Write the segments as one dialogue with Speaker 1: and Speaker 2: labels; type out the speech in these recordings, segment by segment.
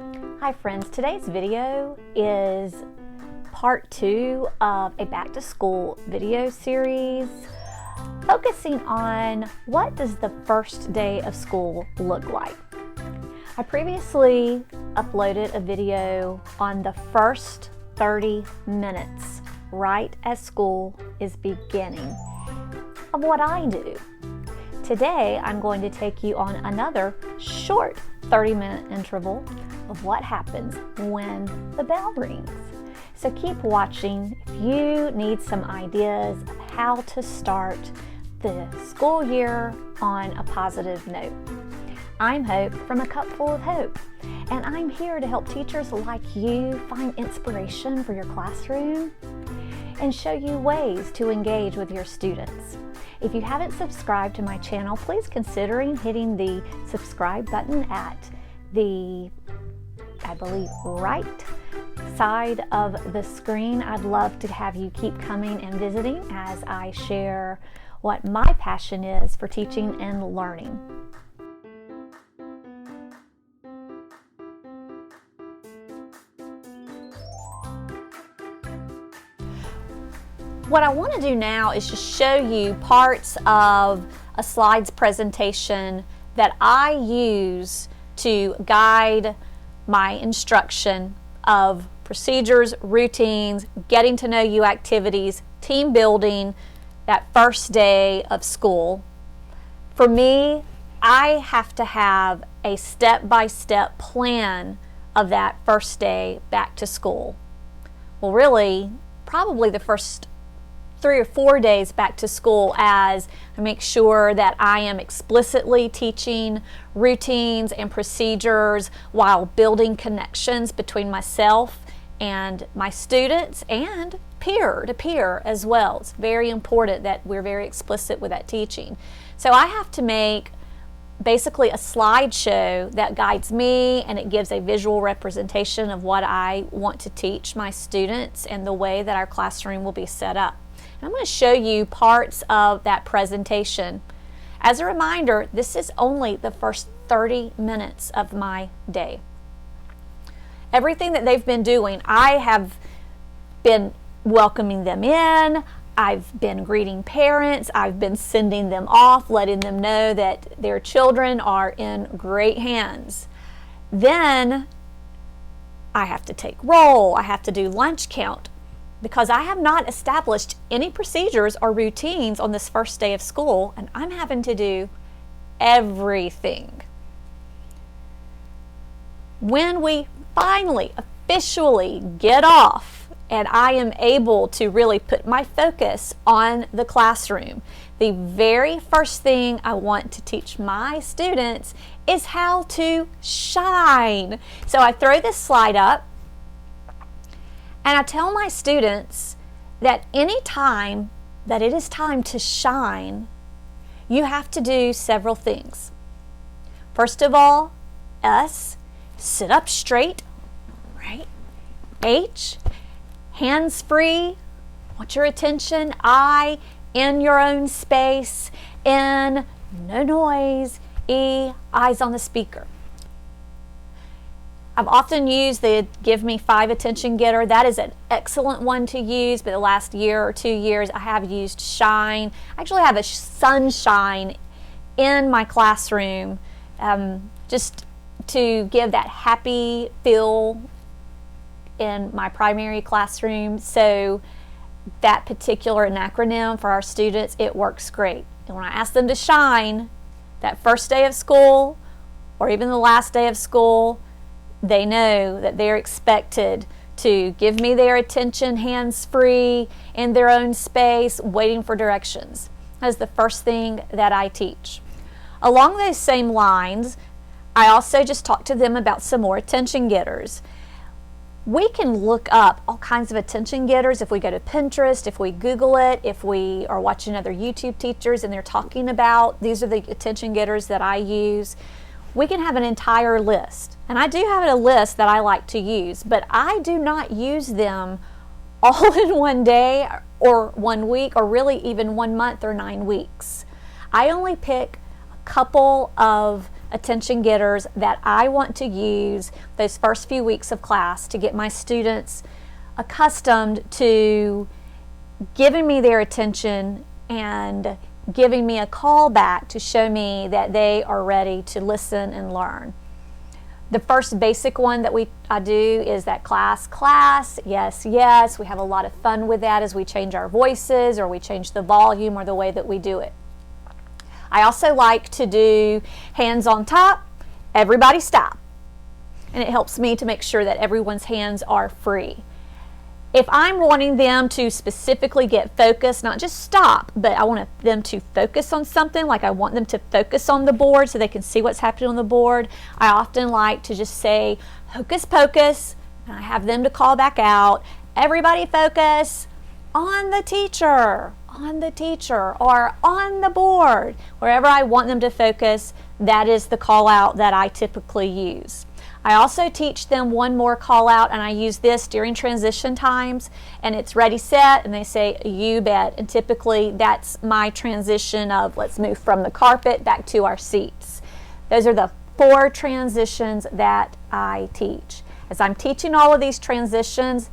Speaker 1: Hi friends, today's video is part 2 of a back to school video series focusing on what does the first day of school look like. I previously uploaded a video on the first 30 minutes right as school is beginning of what I do. Today I'm going to take you on another short 30-minute interval of what happens when the bell rings. So keep watching if you need some ideas of how to start the school year on a positive note. I'm Hope from A Cup Full of Hope, and I'm here to help teachers like you find inspiration for your classroom and show you ways to engage with your students. If you haven't subscribed to my channel, please consider hitting the subscribe button at the, I believe, right side of the screen. I'd love to have you keep coming and visiting as I share what my passion is for teaching and learning. What I want to do now is just show you parts of a slides presentation that I use to guide my instruction of procedures, routines, getting to know you activities, team building, that first day of school. For me, I have to have a step-by-step plan of that first day back to school. Well, really, probably the first 3 or 4 days back to school, as I make sure that I am explicitly teaching routines and procedures while building connections between myself and my students and peer to peer as well. It's very important that we're very explicit with that teaching. So I have to make basically a slideshow that guides me, and it gives a visual representation of what I want to teach my students and the way that our classroom will be set up. I'm going to show you parts of that presentation. As a reminder, this is only the first 30 minutes of my day. Everything that they've been doing, I have been welcoming them in, I've been greeting parents, I've been sending them off, letting them know that their children are in great hands. Then I have to take roll, I have to do lunch count, because I have not established any procedures or routines on this first day of school, and I'm having to do everything. When we finally officially get off and I am able to really put my focus on the classroom, the very first thing I want to teach my students is how to shine. So I throw this slide up, and I tell my students that any time that it is time to shine, you have to do several things. First of all, S, sit up straight, right? H, hands free, want your attention. I, in your own space. N, no noise. E, eyes on the speaker. I've often used the Give Me 5 attention getter. That is an excellent one to use, but the last year or 2 years I have used Shine. I actually have a sunshine in my classroom just to give that happy feel in my primary classroom. So that particular acronym for our students, it works great. And when I ask them to shine that first day of school or even the last day of school, they know that they're expected to give me their attention hands-free in their own space, waiting for directions. That is the first thing that I teach. Along those same lines, I also just talk to them about some more attention getters. We can look up all kinds of attention getters if we go to Pinterest, if we Google it, if we are watching other YouTube teachers and they're talking about these are the attention getters that I use. We can have an entire list. And I do have a list that I like to use, but I do not use them all in one day or 1 week or really even 1 month or 9 weeks. I only pick a couple of attention getters that I want to use those first few weeks of class to get my students accustomed to giving me their attention and giving me a call back to show me that they are ready to listen and learn. The first basic one that I do is that class, yes, yes. We have a lot of fun with that as we change our voices or we change the volume or the way that we do it. I also like to do hands on top, everybody stop. And it helps me to make sure that everyone's hands are free. If I'm wanting them to specifically get focused, not just stop, but I want them to focus on something, like I want them to focus on the board so they can see what's happening on the board, I often like to just say, hocus pocus, and I have them to call back out, everybody focus on the teacher, or on the board. Wherever I want them to focus, that is the call out that I typically use. I also teach them one more call out, and I use this during transition times, and it's ready, set, and they say, you bet. And typically that's my transition of let's move from the carpet back to our seats. Those are the 4 transitions that I teach. As I'm teaching all of these transitions,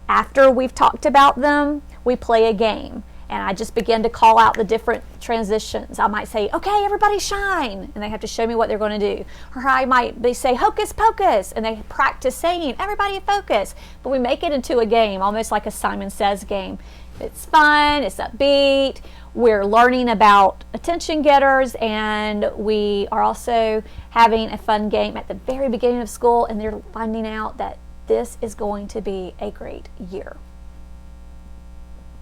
Speaker 1: after we've talked about them, we play a game. And I just begin to call out the different transitions. I might say, okay, everybody shine, and they have to show me what they're going to do. Or I might say, hocus pocus, and they practice saying, everybody focus. But we make it into a game, almost like a Simon Says game. It's fun, it's upbeat, we're learning about attention getters, and we are also having a fun game at the very beginning of school, and they're finding out that this is going to be a great year.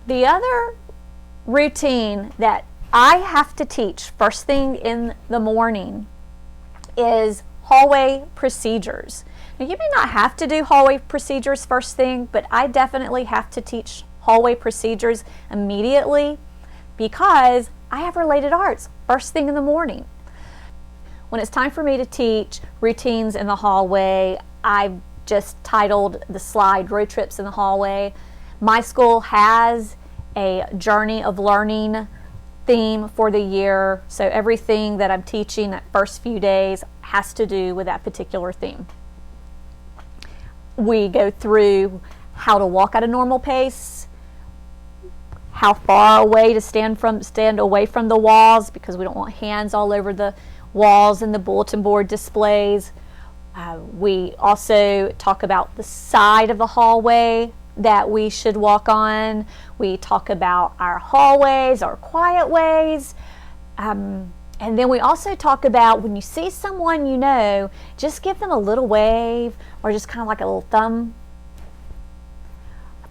Speaker 1: The other routine that I have to teach first thing in the morning is hallway procedures. Now, you may not have to do hallway procedures first thing, but I definitely have to teach hallway procedures immediately because I have related arts first thing in the morning. When it's time for me to teach routines in the hallway, I've just titled the slide Road Trips in the Hallway. My school has a Journey of Learning theme for the year, so everything that I'm teaching that first few days has to do with that particular theme. We go through how to walk at a normal pace, how far away to stand away from the walls, because we don't want hands all over the walls and the bulletin board displays. We also talk about the side of the hallway that we should walk on. We talk about our hallways, our quiet ways. And then we also talk about when you see someone you know, just give them a little wave or just kind of like a little thumb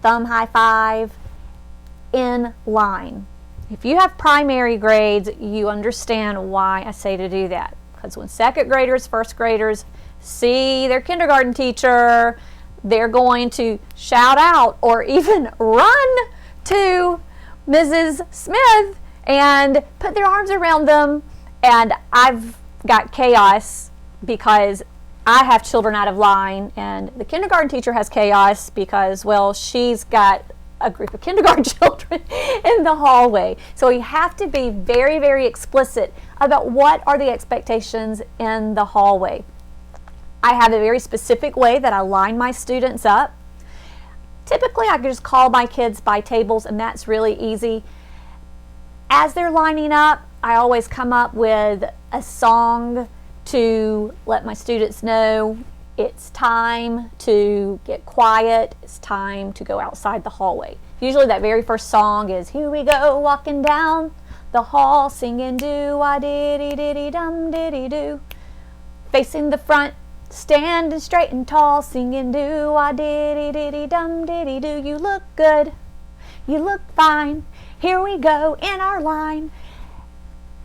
Speaker 1: high five in line. If you have primary grades, you understand why I say to do that. Because when second graders, first graders see their kindergarten teacher, they're going to shout out or even run to Mrs. Smith and put their arms around them. And I've got chaos because I have children out of line, and the kindergarten teacher has chaos because, well, she's got a group of kindergarten children in the hallway. So we have to be very, very explicit about what are the expectations in the hallway. I have a very specific way that I line my students up. Typically, I can just call my kids by tables, and that's really easy. As they're lining up, I always come up with a song to let my students know it's time to get quiet, it's time to go outside the hallway. Usually that very first song is, here we go walking down the hall, singing do-a-diddy-diddy-dum-diddy-do. Facing the front, standing straight and tall, singing do-a-diddy-diddy-dum-diddy-do. You look good, you look fine, here we go in our line.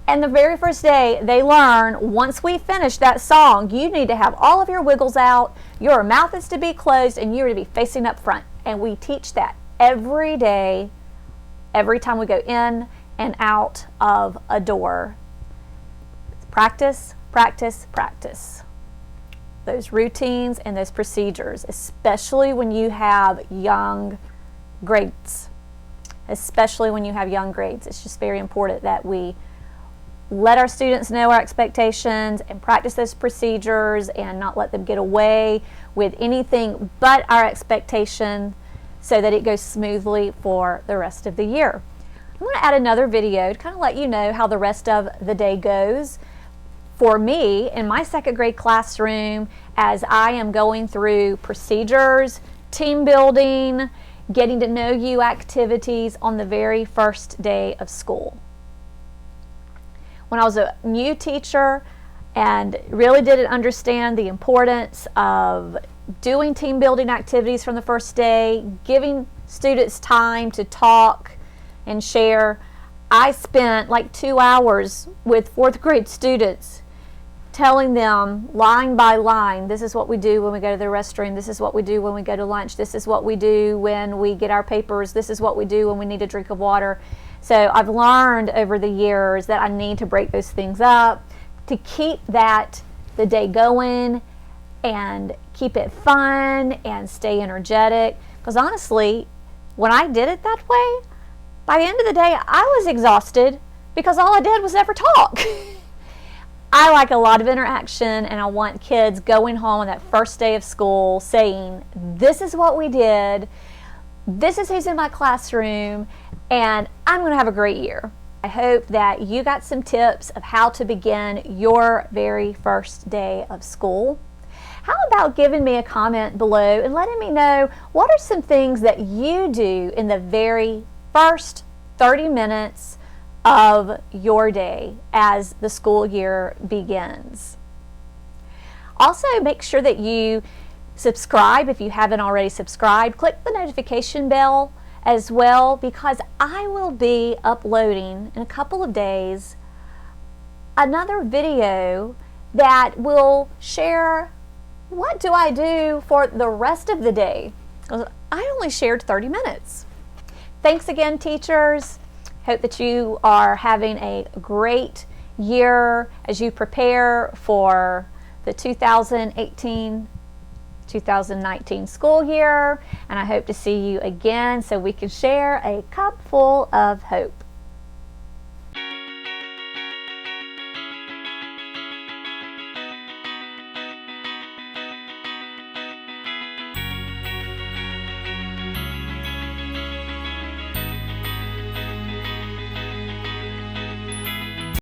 Speaker 1: And the very first day they learn, once we finish that song, you need to have all of your wiggles out, your mouth is to be closed, and you're to be facing up front. And we teach that every day, every time we go in and out of a door. Practice, practice, practice. Those routines and those procedures, especially when you have young grades. Especially when you have young grades. It's just very important that we let our students know our expectations and practice those procedures and not let them get away with anything but our expectation so that it goes smoothly for the rest of the year. I'm going to add another video to kind of let you know how the rest of the day goes for me in my second grade classroom as I am going through procedures, team building, getting to know you activities on the very first day of school. When I was a new teacher and really didn't understand the importance of doing team building activities from the first day, giving students time to talk and share, I spent like 2 hours with fourth grade students telling them line by line, this is what we do when we go to the restroom, this is what we do when we go to lunch, this is what we do when we get our papers, this is what we do when we need a drink of water. So I've learned over the years that I need to break those things up to keep the day going and keep it fun and stay energetic. Because honestly, when I did it that way, by the end of the day, I was exhausted because all I did was ever talk. I like a lot of interaction, and I want kids going home on that first day of school saying, this is what we did, this is who's in my classroom, and I'm going to have a great year. I hope that you got some tips of how to begin your very first day of school. How about giving me a comment below and letting me know what are some things that you do in the very first 30 minutes of your day as the school year begins. Also, make sure that you subscribe if you haven't already subscribed. Click the notification bell as well, because I will be uploading in a couple of days another video that will share what do I do for the rest of the day. I only shared 30 minutes. Thanks again, teachers. Hope that you are having a great year as you prepare for the 2018-2019 school year, and I hope to see you again so we can share a cup full of hope.